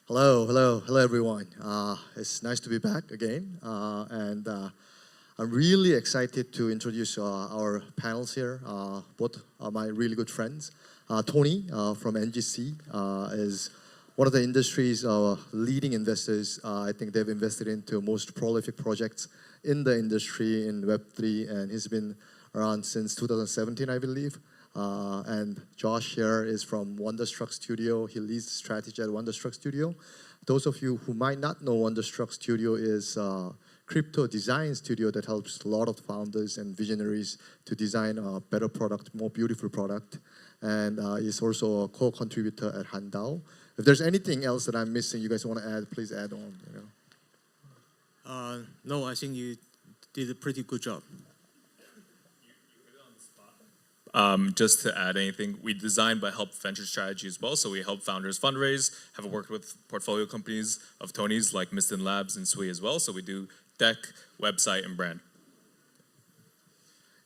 Hello, everyone. It's nice to be back again, and I'm really excited to introduce our panels here. Both are my really good friends. Tony from NGC is one of the industry's leading investors. I think they've invested into most prolific projects in the industry in Web3, and he's been around since 2017, I believe. And Josh here is from Wonderstruck Studio. He leads the strategy at Wonderstruck Studio. Those of you who might not know, Wonderstruck Studio is a crypto design studio that helps a lot of founders and visionaries to design a better product, more beautiful product. And is also a co-contributor at Handao. If there's anything else that I'm missing, you guys want to add, please add on. You know? No, I think you did a pretty good job. Just to add anything, we design but help venture strategy as well. So we help founders fundraise, have worked with portfolio companies of Tony's like Miston Labs and Sui as well. So we do tech, website, and brand.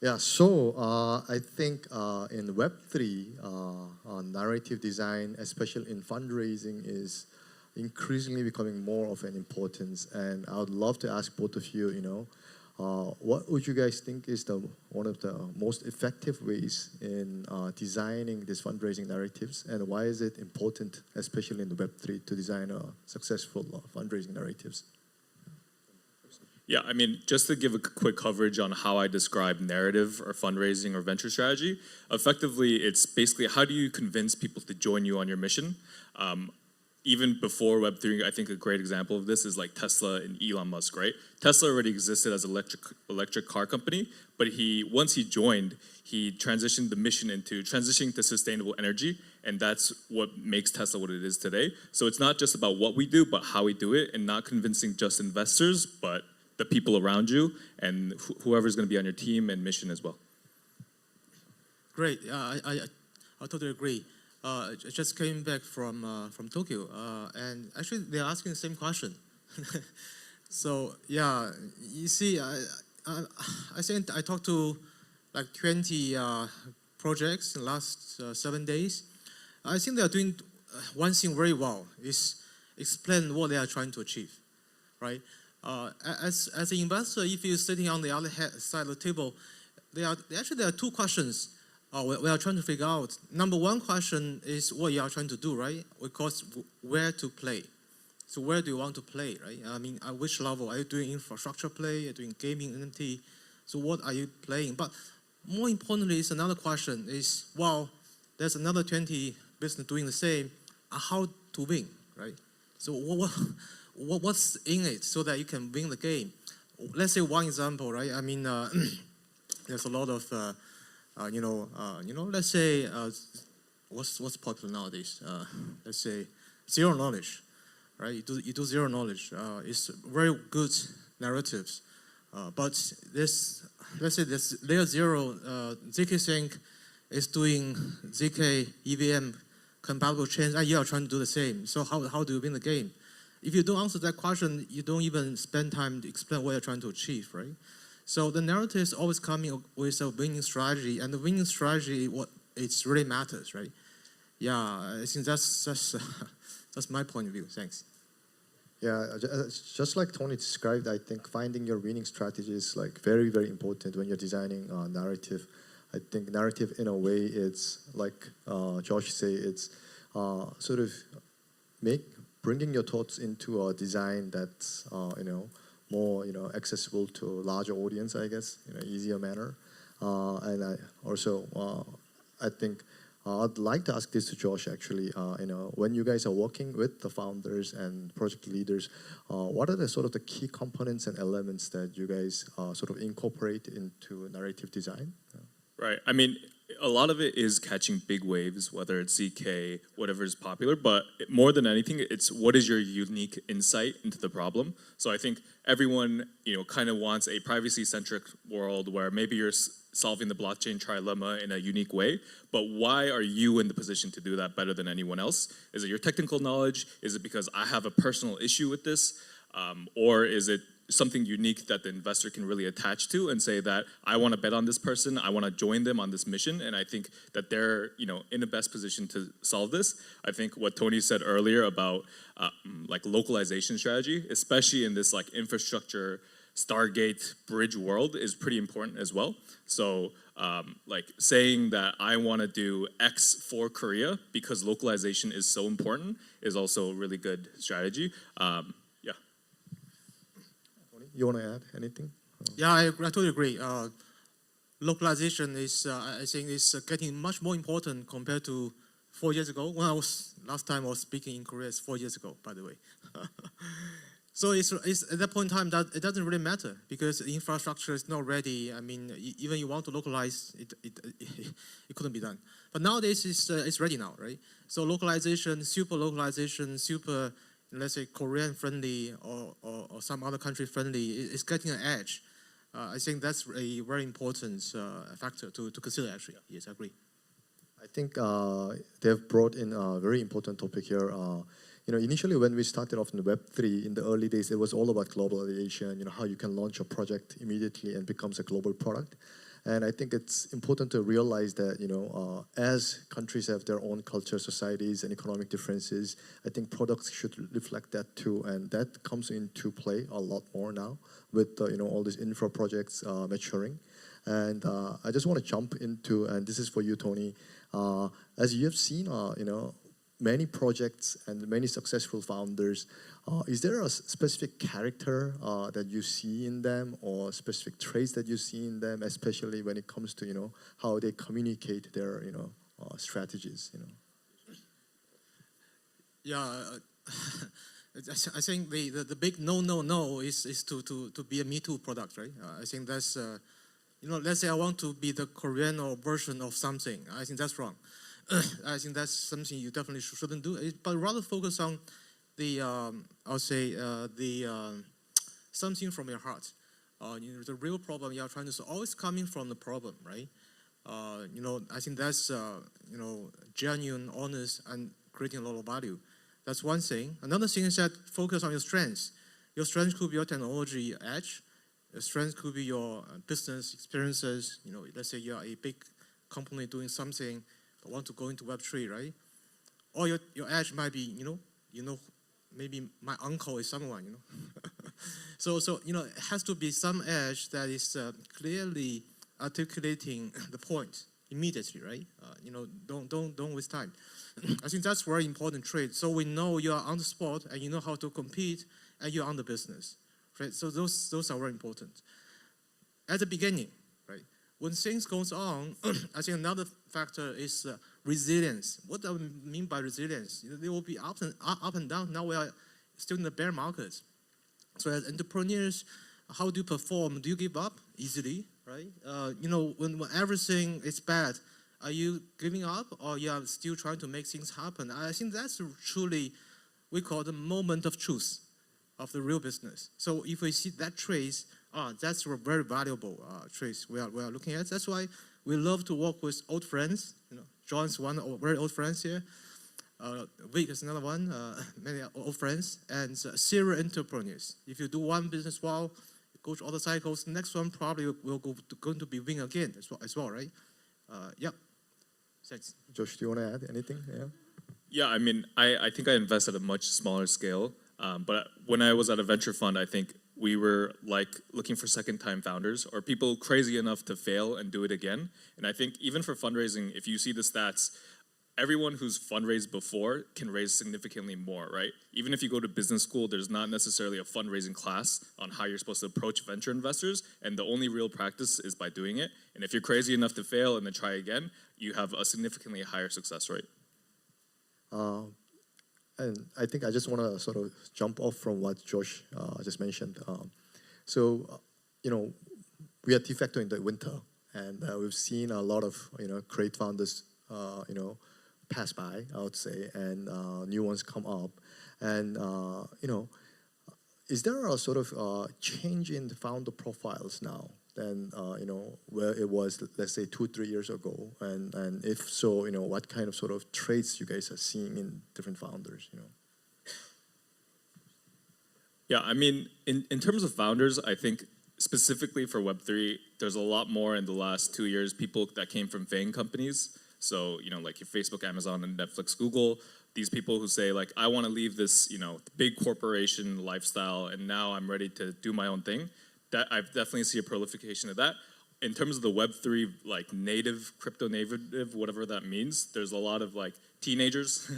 Yeah, so I think in Web3, narrative design, especially in fundraising, is increasingly becoming more of an importance. And I would love to ask both of you, what would you guys think is one of the most effective ways in designing these fundraising narratives, and why is it important, especially in the Web3, to design successful fundraising narratives? Yeah, I mean, just to give a quick coverage on how I describe narrative or fundraising or venture strategy, effectively, it's basically how do you convince people to join you on your mission? Even before Web3, I think a great example of this is like Tesla and Elon Musk, right? Tesla already existed as an electric car company, but once he joined, he transitioned the mission into transitioning to sustainable energy, and that's what makes Tesla what it is today. So it's not just about what we do, but how we do it, and not convincing just investors, but the people around you and whoever's going to be on your team and mission as well. Great, I totally agree. I just came back from Tokyo, and actually they're asking the same question. So yeah, you see, I think I talked to like 20 projects in the last 7 days. I think they are doing one thing very well, is explain what they are trying to achieve, right? As an investor, if you're sitting on the other side of the table, there are two questions we are trying to figure out. Number one question is what you are trying to do, right? Because where to play. So where do you want to play, right? I mean, at which level? Are you doing infrastructure play? Are you doing gaming, NFT? So what are you playing? But more importantly, is another question is, well, there's another 20 business doing the same. How to win, right? So what's in it so that you can win the game? Let's say one example, right? I mean, there's a lot of let's say, what's popular nowadays? Let's say zero knowledge, right? You do zero knowledge. It's very good narratives, but let's say this layer zero, ZK Sync is doing ZK EVM compatible chains, and you are trying to do the same. So how do you win the game? If you don't answer that question, you don't even spend time to explain what you're trying to achieve, right? So the narrative is always coming with a winning strategy, and the winning strategy, what it really matters, right? Yeah, I think that's my point of view. Thanks. Yeah, just like Tony described, I think finding your winning strategy is like very, very important when you're designing a narrative. I think narrative, in a way, it's like Josh say, it's sort of bringing your thoughts into a design that's more accessible to a larger audience, I guess, in an easier manner. And I think I'd like to ask this to Josh actually. When you guys are working with the founders and project leaders, what are the sort of the key components and elements that you guys sort of incorporate into narrative design? Right. I mean, a lot of it is catching big waves, whether it's ZK, whatever is popular, but more than anything, it's what is your unique insight into the problem. So I think everyone, kind of wants a privacy-centric world where maybe you're solving the blockchain trilemma in a unique way, but why are you in the position to do that better than anyone else? Is it your technical knowledge? Is it because I have a personal issue with this? Or is it something unique that the investor can really attach to and say that I want to bet on this person, I want to join them on this mission, and I think that they're in the best position to solve this. I think what Tony said earlier about like localization strategy, especially in this like infrastructure Stargate bridge world, is pretty important as well. So like saying that I want to do X for Korea because localization is so important is also a really good strategy. Yeah. You want to add anything? Yeah, I totally agree. Localization is, I think, is getting much more important compared to 4 years ago. When last time I was speaking in Korea, it's 4 years ago, by the way. So it's at that point in time that it doesn't really matter because the infrastructure is not ready. I mean, even you want to localize, it couldn't be done. But nowadays it's ready now, right? So localization, super, let's say Korean friendly or some other country friendly is getting an edge. I think that's a very important factor to consider actually. Yes, I agree. I think they've brought in a very important topic here. Initially when we started off in the Web3, in the early days, it was all about globalization, how you can launch a project immediately and becomes a global product. And I think it's important to realize that, as countries have their own culture, societies, and economic differences, I think products should reflect that too. And that comes into play a lot more now with, all these infra projects maturing. And I just want to jump into, and this is for you, Tony, as you have seen, many projects and many successful founders, is there a specific character that you see in them or specific traits that you see in them, especially when it comes to, how they communicate their, strategies, Yeah, I think the big no is to be a Me Too product, right? I think that's, let's say I want to be the Korean or version of something. I think that's wrong. I think that's something you definitely shouldn't do, but rather focus on the, I'll say, something from your heart. The real problem you are trying to solve, always coming from the problem, right? I think that's, genuine, honest, and creating a lot of value. That's one thing. Another thing is that focus on your strengths. Your strengths could be your technology edge. Your strengths could be your business experiences. Let's say you are a big company doing something, but want to go into Web3, right? Or your edge might be, maybe my uncle is someone, So it has to be some edge that is clearly articulating the point immediately, right? Don't waste time. I think that's very important trait. So we know you are on the spot and you know how to compete and you're on the business, right? So those are very important. At the beginning, right? When things goes on, I think another factor is resilience. What do I mean by resilience? There will be up and down. Now we are still in the bear market. So as entrepreneurs, how do you perform? Do you give up easily, right? When everything is bad, are you giving up or you are still trying to make things happen? I think that's truly, we call the moment of truth of the real business. So if we see that trace, that's a very valuable trace we are looking at. That's why we love to work with old friends. John's one of our very old friends here. Vic is another one, many old friends, and serial entrepreneurs. If you do one business well, go through all the cycles, the next one probably going to be win again as well, right? Yep. Thanks. Josh, do you want to add anything? Yeah. Yeah, I mean, I think I invest at a much smaller scale. But when I was at a venture fund, I think we were like looking for second-time founders or people crazy enough to fail and do it again. And I think even for fundraising, if you see the stats, everyone who's fundraised before can raise significantly more, right? Even if you go to business school, there's not necessarily a fundraising class on how you're supposed to approach venture investors, and the only real practice is by doing it. And if you're crazy enough to fail and then try again, you have a significantly higher success rate. And I think I just want to sort of jump off from what Josh just mentioned. We are de facto in the winter, and we've seen a lot of great founders pass by, I would say, and new ones come up. And is there a sort of change in the founder profiles now than where it was, let's say, 2-3 years ago? And if so, what kind of sort of traits you guys are seeing in different founders? Yeah, I mean, in terms of founders, I think specifically for Web3, there's a lot more in the last 2 years, people that came from FANG companies. So, like your Facebook, Amazon, and Netflix, Google, these people who say like, I want to leave this, big corporation lifestyle and now I'm ready to do my own thing. That I definitely see a proliferation of that. In terms of the Web3, like native, crypto native, whatever that means, there's a lot of like teenagers.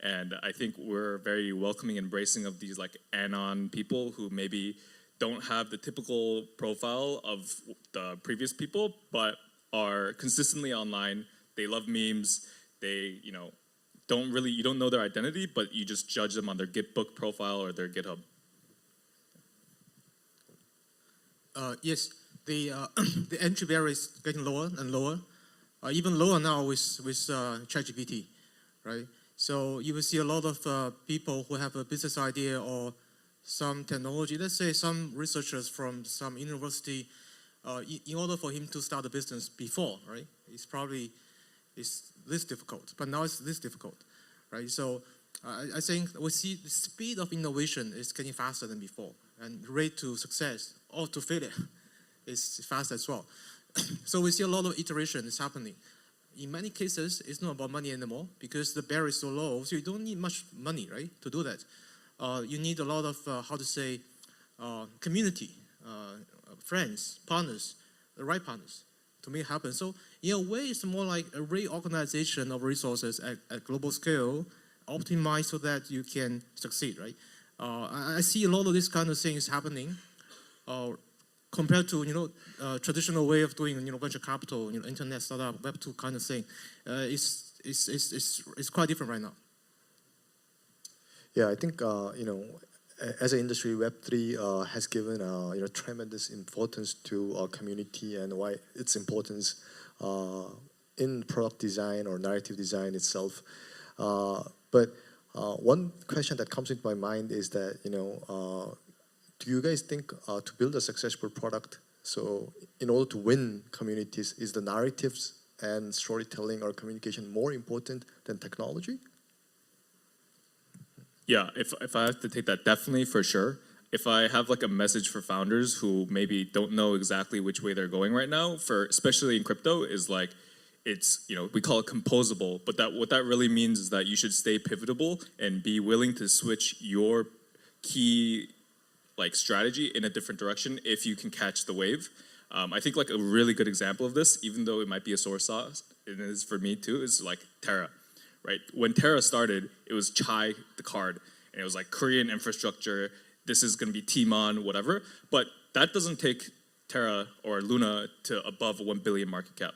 And I think we're very welcoming, embracing of these like anon people who maybe don't have the typical profile of the previous people, but are consistently online. They love memes. They, you don't know their identity, but you just judge them on their Gitbook profile or their GitHub. Yes, the the entry barrier is getting lower and lower, even lower now with ChatGPT, right? So you will see a lot of people who have a business idea or some technology. Let's say some researchers from some university, in order for him to start a business before, right? It's this difficult, but now it's this difficult, right? So I think we see the speed of innovation is getting faster than before, and rate to success or to failure is fast as well. So we see a lot of iteration is happening. In many cases, it's not about money anymore because the barrier is so low, so you don't need much money, right, to do that. You need a lot of, community, friends, partners, the right partners to make it happen. So in a way, it's more like a reorganization of resources at global scale, optimized so that you can succeed, right? I see a lot of these kind of things happening compared to, traditional way of doing, venture capital, internet startup, Web2 kind of thing. It's quite different right now. Yeah, I think as an industry, Web3 has given tremendous importance to our community and why its importance in product design or narrative design itself. But one question that comes into my mind is that do you guys think to build a successful product, so in order to win communities, is the narratives and storytelling or communication more important than technology? Yeah, if I have to take that, definitely for sure. If I have like a message for founders who maybe don't know exactly which way they're going right now, especially in crypto, is like it's we call it composable, but what that really means is that you should stay pivotable and be willing to switch your key like strategy in a different direction if you can catch the wave. I think like a really good example of this, even though it might be a sore sauce, it is for me too, is like Terra. Right? When Terra started, it was Chai, the card, and it was like Korean infrastructure. This is going to be Timon, whatever. But that doesn't take Terra or Luna to above a 1 billion market cap.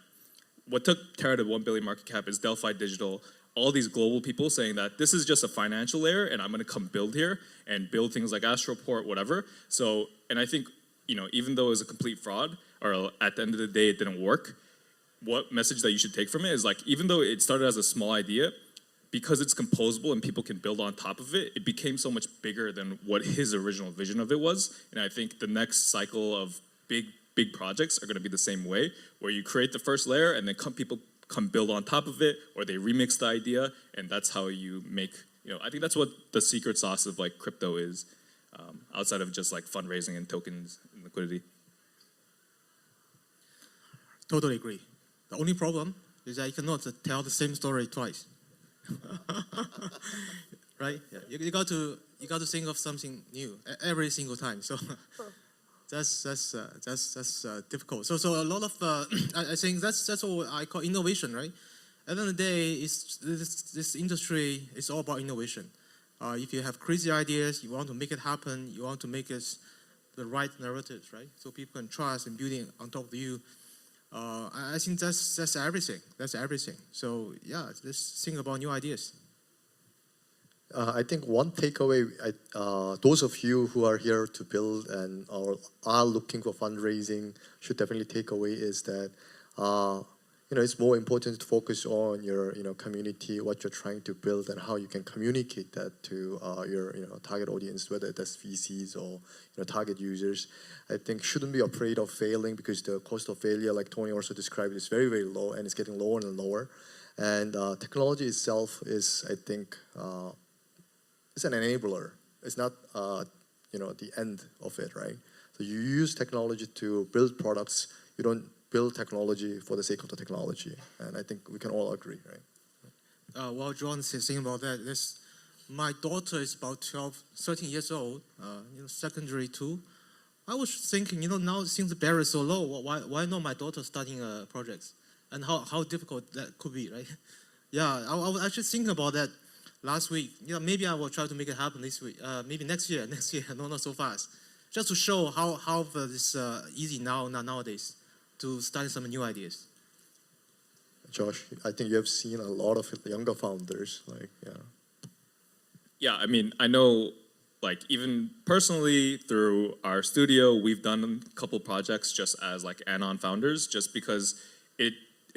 What took Terra to 1 billion market cap is Delphi Digital, all these global people saying that this is just a financial layer, and I'm going to come build here and build things like Astroport, whatever. So, and I think even though it was a complete fraud, or at the end of the day it didn't work, what message that you should take from it is like, even though it started as a small idea, because it's composable and people can build on top of it, it became so much bigger than what his original vision of it was. And I think the next cycle of big projects are going to be the same way, where you create the first layer and then people come build on top of it, or they remix the idea, and that's how you make, I think that's what the secret sauce of like crypto is, outside of just like fundraising and tokens and liquidity. Totally agree. The only problem is that you cannot tell the same story twice. Right? Yeah. You got to think of something new every single time. So that's difficult. So a lot of I think that's what I call innovation, right? At the end of the day, this industry is all about innovation. If you have crazy ideas, you want to make it happen. You want to make it the right narratives, right? So people can trust and building on top of you. I think that's everything. That's everything. So yeah, let's think about new ideas. I think one takeaway, those of you who are here to build and are looking for fundraising should definitely take away is that it's more important to focus on your community, what you're trying to build, and how you can communicate that to your target audience, whether that's VCs or target users. I think shouldn't be afraid of failing, because the cost of failure, like Tony also described, is very, very low, and it's getting lower and lower. And technology itself is, I think, it's an enabler. It's not the end of it, right? So you use technology to build products. You don't build technology for the sake of the technology, and I think we can all agree, right? While John is saying about that, my daughter is about 13 years old, secondary too. I was thinking, now since the barrier is so low, why not my daughter starting projects? And how difficult that could be, right? Yeah, I was actually thinking about that last week. Maybe I will try to make it happen this week. Maybe next year, not so fast. Just to show how this easy nowadays to start some new ideas. Josh, I think you have seen a lot of younger founders, Yeah, I mean, I know, like, even personally through our studio, we've done a couple projects just as like anon founders, just because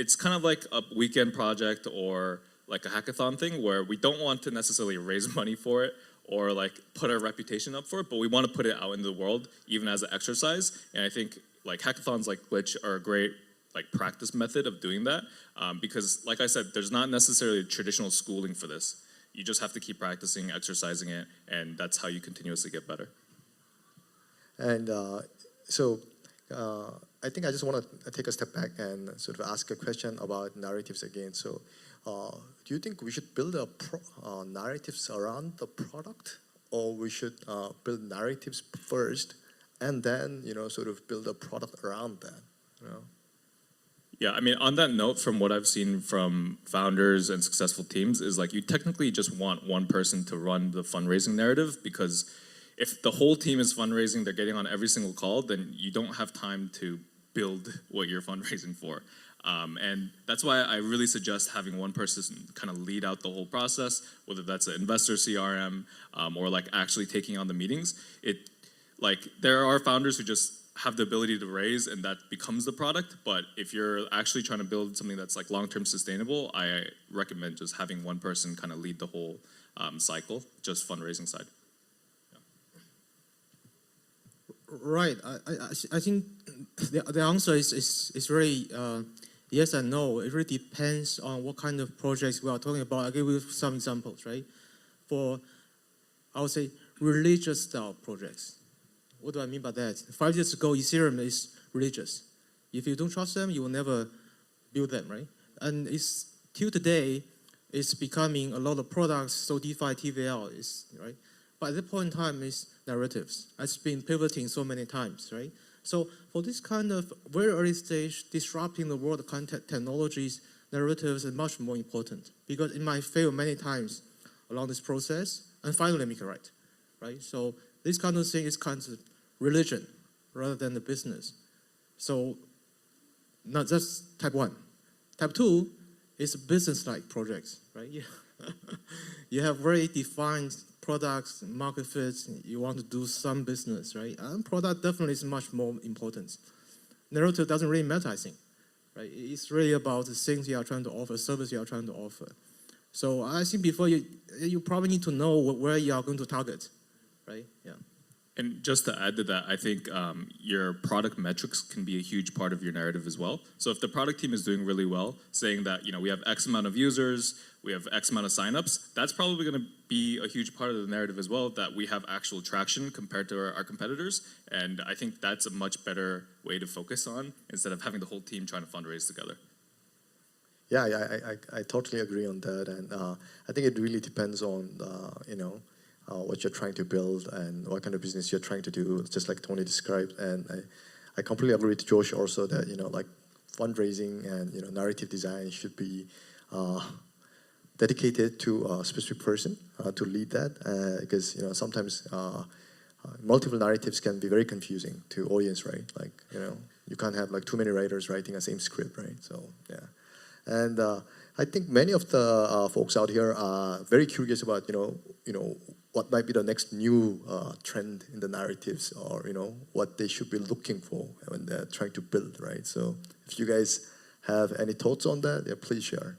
it's kind of like a weekend project or like a hackathon thing where we don't want to necessarily raise money for it or like put our reputation up for it, but we want to put it out into the world even as an exercise. And I think like hackathons like Glitch are a great like practice method of doing that, because like I said, there's not necessarily traditional schooling for this. You just have to keep practicing, exercising it, and that's how you continuously get better. And I think I just want to take a step back and sort of ask a question about narratives again. So do you think we should build narratives around the product, or we should build narratives first and then sort of build a product around that? Yeah, I mean, on that note, from what I've seen from founders and successful teams, is like you technically just want one person to run the fundraising narrative, because if the whole team is fundraising, they're getting on every single call, then you don't have time to build what you're fundraising for. And that's why I really suggest having one person kind of lead out the whole process, whether that's an investor CRM or like actually taking on the meetings. There are founders who just have the ability to raise and that becomes the product, but if you're actually trying to build something that's like long-term sustainable, I recommend just having one person kind of lead the whole cycle, just fundraising side. Right. I think the answer is really yes and no. It really depends on what kind of projects we are talking about. I'll give you some examples, right? For, I would say, religious style projects. What do I mean by that? 5 years ago, Ethereum is religious. If you don't trust them, you will never build them, right? And till today, it's becoming a lot of products, so DeFi, TVL is, right? But at that point in time, it's narratives. It's been pivoting so many times, right? So for this kind of very early stage, disrupting the world of content technologies, narratives are much more important, because it might fail many times along this process and finally make it right? So this kind of thing is kind of religion rather than the business. So not just type 1. Type 2 is business-like projects, right? You have very defined products, market fits, you want to do some business, right? And product definitely is much more important. Narrative doesn't really matter, I think, right? It's really about the things you are trying to offer, service you are trying to offer. So I think before you probably need to know where you are going to target, right? Yeah. And just to add to that, I think your product metrics can be a huge part of your narrative as well. So if the product team is doing really well, saying that we have X amount of users, we have X amount of signups, that's probably going to be a huge part of the narrative as well, that we have actual traction compared to our competitors. And I think that's a much better way to focus on, instead of having the whole team trying to fundraise together. Yeah, I totally agree on that, and I think it really depends on what you're trying to build and what kind of business you're trying to do, just like Tony described. And I completely agree with Josh also that like fundraising and narrative design should be dedicated to a specific person to lead that, because sometimes multiple narratives can be very confusing to audience, right? Like you can't have like too many writers writing the same script, right? So yeah. And I think many of the folks out here are very curious about what might be the next new trend in the narratives, or what they should be looking for when they're trying to build, right? So if you guys have any thoughts on that, yeah, please share.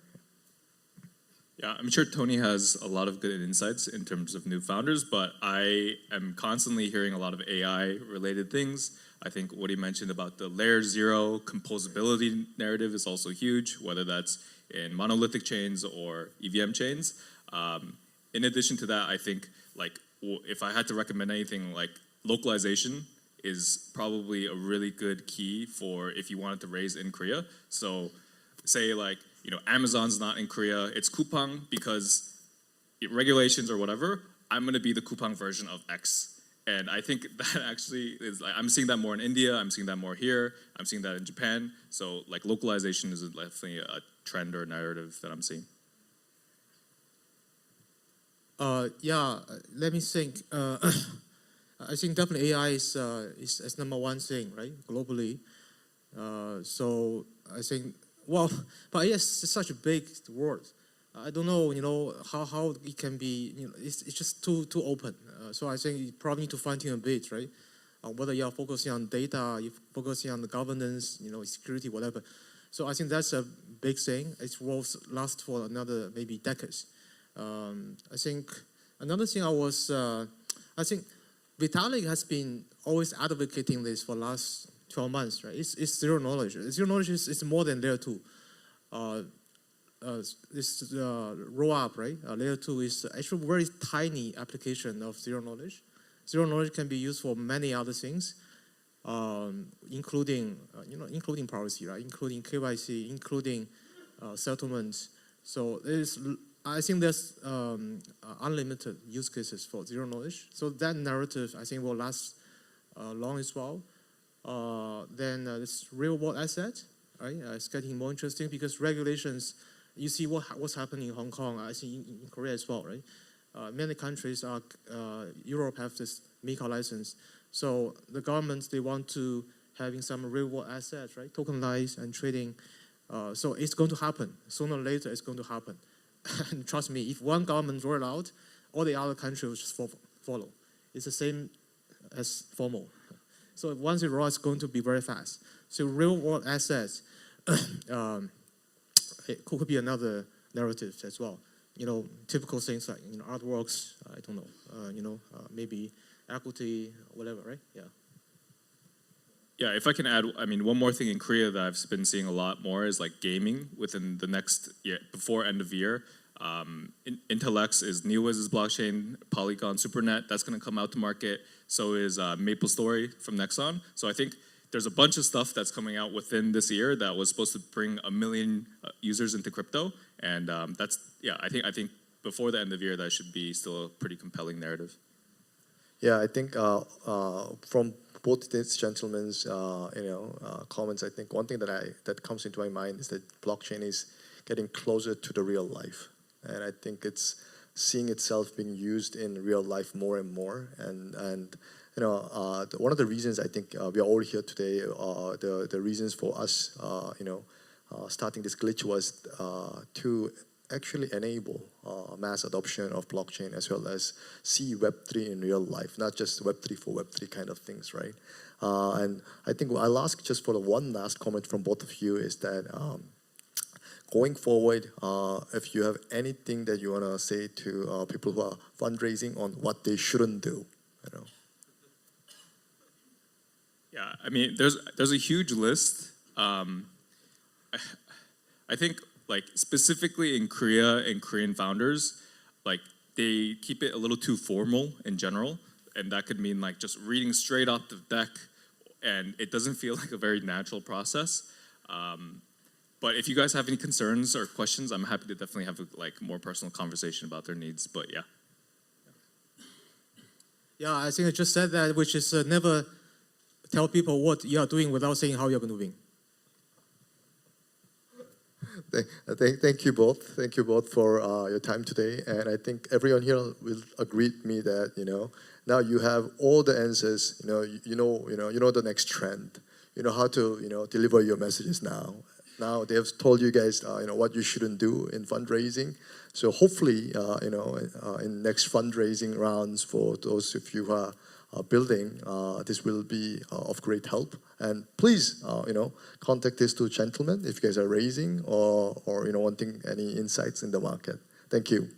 Yeah, I'm sure Tony has a lot of good insights in terms of new founders, but I am constantly hearing a lot of AI-related things. I think what he mentioned about the layer 0 composability narrative is also huge, whether that's in monolithic chains or EVM chains. in addition to that, I think like if I had to recommend anything, like localization is probably a really good key for if you wanted to raise in Korea. So say like, Amazon's not in Korea, it's Coupang because regulations or whatever, I'm gonna be the Coupang version of X. And I think that actually is, like, I'm seeing that more in India, I'm seeing that more here, I'm seeing that in Japan. So like localization is definitely a trend or narrative that I'm seeing. Let me think. I think definitely AI is number one thing, right, globally. So I think, but yes, it's such a big word. I don't know, how it can be, it's just too open. So I think you probably need to fine-tune a bit, right? Whether you're focusing on data, you're focusing on the governance, security, whatever. So I think that's a big thing. It will last for another maybe decades. I think another thing I think Vitalik has been always advocating this for the last 12 months, right? It's zero knowledge. Zero knowledge is more than layer 2. This roll up, right? Layer 2 is actually a very tiny application of zero knowledge. Zero knowledge can be used for many other things, including privacy, right? Including KYC, including settlements. So I think there's unlimited use cases for zero knowledge. So that narrative, I think, will last long as well. Then this real world asset, right? It's getting more interesting because regulations. You see what's happening in Hong Kong. I see in Korea as well, right? Many countries Europe have this MiCA license. So the governments, they want to having some real world assets, right? Tokenized and trading. So it's going to happen. Sooner or later, it's going to happen. And trust me, if one government roll out, all the other countries will just follow. It's the same as formal. So once it rolls, it's going to be very fast. So real world assets it could be another narrative as well. Typical things like artworks. I don't know. Maybe equity, whatever, right? Yeah. Yeah, if I can add, one more thing in Korea that I've been seeing a lot more is like gaming within the next year, before end of year. Intellex is NeoWiz's blockchain, Polygon, SuperNet, that's going to come out to market. So is MapleStory from Nexon. So I think there's a bunch of stuff that's coming out within this year that was supposed to bring 1 million users into crypto, and I think before the end of the year that should be still a pretty compelling narrative. Yeah, I think from both these gentlemen's comments, I think one thing that comes into my mind is that blockchain is getting closer to the real life, and I think it's seeing itself being used in real life more and more, and one of the reasons I think we are all here today, the reasons for us, starting this glitch was to actually enable mass adoption of blockchain as well as see Web3 in real life, not just Web3 for Web3 kind of things, right? And I think I'll ask just for the one last comment from both of you is that going forward, if you have anything that you want to say to people who are fundraising on what they shouldn't do, Yeah, there's a huge list. I think like specifically in Korea and Korean founders, like they keep it a little too formal in general, and that could mean like just reading straight off the deck, and it doesn't feel like a very natural process. But if you guys have any concerns or questions, I'm happy to definitely have a more personal conversation about their needs. But yeah. Yeah, I think I just said that, which is never tell people what you are doing without saying how you're doing. Thank you both. Thank you both for your time today. And I think everyone here will agree with me that now you have all the answers. You know the next trend. You know how to deliver your messages now. Now they have told you guys what you shouldn't do in fundraising. So hopefully in next fundraising rounds for those of you who are building, this will be of great help. And please, contact these two gentlemen if you guys are raising or wanting any insights in the market. Thank you.